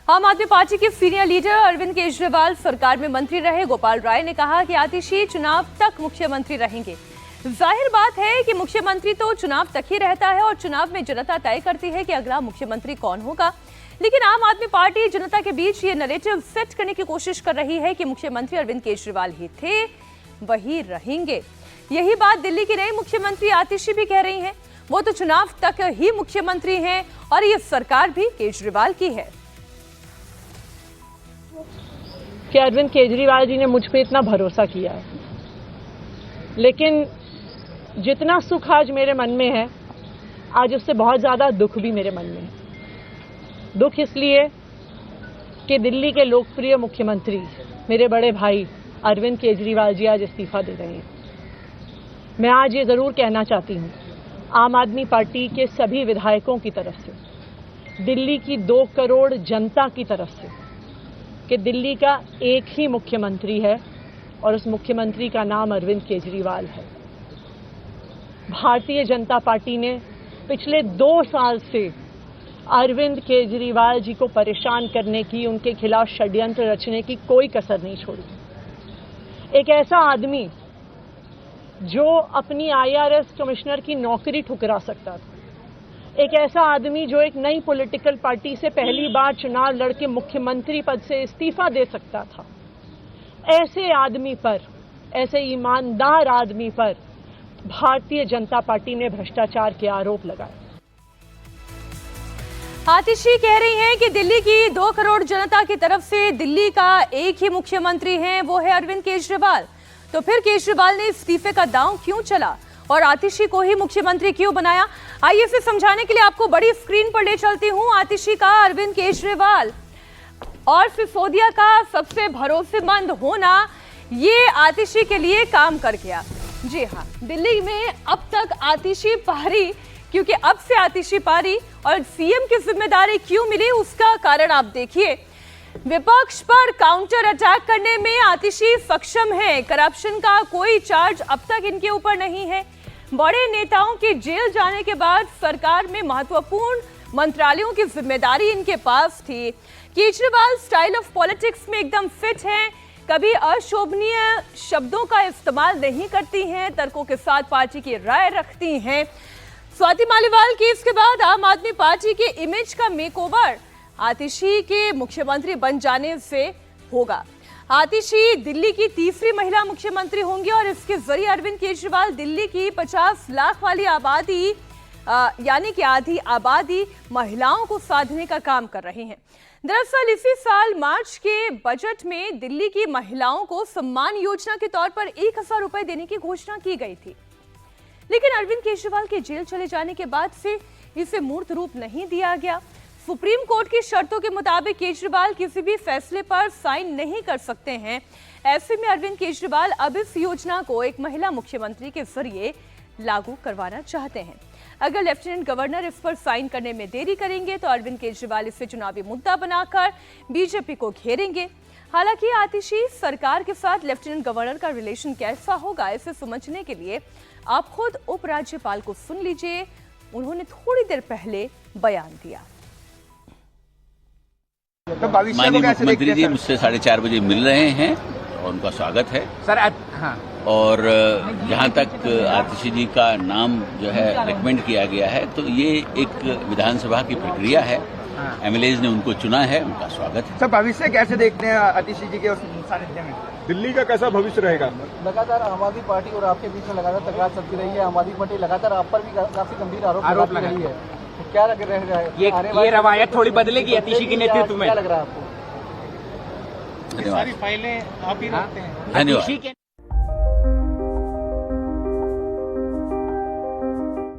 आम आदमी पार्टी के सीनियर लीडर अरविंद केजरीवाल सरकार में मंत्री रहे। गोपाल राय ने कहा कि आतिशी चुनाव तक मुख्यमंत्री रहेंगे। जाहिर बात है कि मुख्यमंत्री तो चुनाव तक ही रहता है और चुनाव में जनता तय करती है कि अगला मुख्यमंत्री कौन होगा। लेकिन आम आदमी पार्टी जनता के बीच ये नैरेटिव सेट करने की कोशिश कर रही है कि मुख्यमंत्री अरविंद केजरीवाल ही थे, वही रहेंगे। यही बात दिल्ली की नई मुख्यमंत्री आतिशी भी कह रही हैं। वो तो चुनाव तक ही मुख्यमंत्री हैं और ये सरकार भी केजरीवाल की है। कि अरविंद केजरीवाल जी ने मुझ पे इतना भरोसा किया है, लेकिन जितना सुख आज मेरे मन में है, आज उससे बहुत ज्यादा दुख भी मेरे मन में है। दुख इसलिए कि दिल्ली के लोकप्रिय मुख्यमंत्री मेरे बड़े भाई अरविंद केजरीवाल जी आज इस्तीफा दे रहे हैं। मैं आज ये जरूर कहना चाहती हूँ आम आदमी पार्टी के सभी विधायकों की तरफ से, दिल्ली की 2 करोड़ जनता की तरफ से, कि दिल्ली का एक ही मुख्यमंत्री है और उस मुख्यमंत्री का नाम अरविंद केजरीवाल है। भारतीय जनता पार्टी ने पिछले 2 साल से अरविंद केजरीवाल जी को परेशान करने की, उनके खिलाफ षड्यंत्र रचने की कोई कसर नहीं छोड़ी। एक ऐसा आदमी जो अपनी IRS कमिश्नर की नौकरी ठुकरा सकता था, एक ऐसा आदमी जो एक नई पॉलिटिकल पार्टी से पहली बार चुनाव लड़के मुख्यमंत्री पद से इस्तीफा दे सकता था, ऐसे आदमी पर, ऐसे ईमानदार आदमी पर भारतीय जनता पार्टी ने भ्रष्टाचार के आरोप लगाए। आतिशी कह रही हैं कि दिल्ली की 2 करोड़ जनता की तरफ से दिल्ली का एक ही मुख्यमंत्री है, वो है अरविंद केजरीवाल। तो फिर केजरीवाल ने इस्तीफे का दांव क्यों चला और आतिशी को ही मुख्यमंत्री क्यों बनाया? आइए इसे समझाने के लिए आपको बड़ी स्क्रीन पर ले चलती हूं। आतिशी का अरविंद केजरीवाल और सिसोदिया का सबसे भरोसेमंद होना, ये आतिशी के लिए काम कर गया। जी हाँ, दिल्ली में अब तक आतिशी पारी, क्योंकि अब से आतिशी पारी और सीएम की जिम्मेदारी क्यों मिली उसका कारण आप देखिए। विपक्ष पर काउंटर अटैक करने में आतिशी सक्षम है। करप्शन का कोई चार्ज अब तक इनके ऊपर नहीं है। बड़े नेताओं के जेल जाने के बाद सरकार में महत्वपूर्ण मंत्रालयों की जिम्मेदारी इनके पास थी। केजरीवाल स्टाइल ऑफ पॉलिटिक्स में एकदम फिट हैं, कभी अशोभनीय शब्दों का इस्तेमाल नहीं करती हैं, तर्कों के साथ पार्टी की राय रखती हैं। स्वाति मालीवाल केस के बाद आम आदमी पार्टी के इमेज का मेकओवर आतिशी के मुख्यमंत्री बन जाने से होगा। आतिशी दिल्ली की तीसरी महिला मुख्यमंत्री होंगी और इसके जरिए अरविंद केजरीवाल दिल्ली की 50 लाख वाली आबादी, यानी कि आधी आबादी महिलाओं को साधने का काम कर रहे हैं। दरअसल इसी साल मार्च के बजट में दिल्ली की महिलाओं को सम्मान योजना के तौर पर 1000 रुपए देने की घोषणा की गई थी, लेकिन अरविंद केजरीवाल के जेल चले जाने के बाद से इसे मूर्त रूप नहीं दिया गया। सुप्रीम कोर्ट की शर्तों के मुताबिक केजरीवाल किसी भी फैसले पर साइन नहीं कर सकते हैं। ऐसे में अरविंद केजरीवाल अब इस योजना को एक महिला मुख्यमंत्री के जरिए लागू करवाना चाहते हैं। अगर लेफ्टिनेंट गवर्नर इस पर साइन करने में देरी करेंगे तो अरविंद केजरीवाल इसे चुनावी मुद्दा बनाकर बीजेपी को घेरेंगे। हालांकि आतिशी सरकार के साथ लेफ्टिनेंट गवर्नर का रिलेशन कैसा होगा, इसे समझने के लिए आप खुद उपराज्यपाल को सुन लीजिए। उन्होंने थोड़ी देर पहले बयान दिया। माननीय मुख्यमंत्री जी मुझसे 4:30 बजे मिल रहे हैं और उनका स्वागत है सर। हाँ। और जहां तक आतिशी जी का नाम जो है रिकमेंड किया गया है, तो ये एक विधानसभा की प्रक्रिया है। हाँ। MLAs ने उनको चुना है, उनका स्वागत है। सर, भविष्य कैसे देखते हैं आतिशी जी के उस सानिध्य में? दिल्ली का कैसा भविष्य रहेगा? लगातार आम आदमी पार्टी और आपके बीच में लगातार तकरार चलती रही है। आम आदमी पार्टी लगातार आप पर भी काफी गंभीर आरोप लगा रही है। तो क्या लग रहा है ये रवायत थोड़ी बदलेगी आतिशी के नेतृत्व में? क्या लग रहा है आपको? धन्यवाद। सारी फाइलें आप ही रखते हैं? धन्यवाद।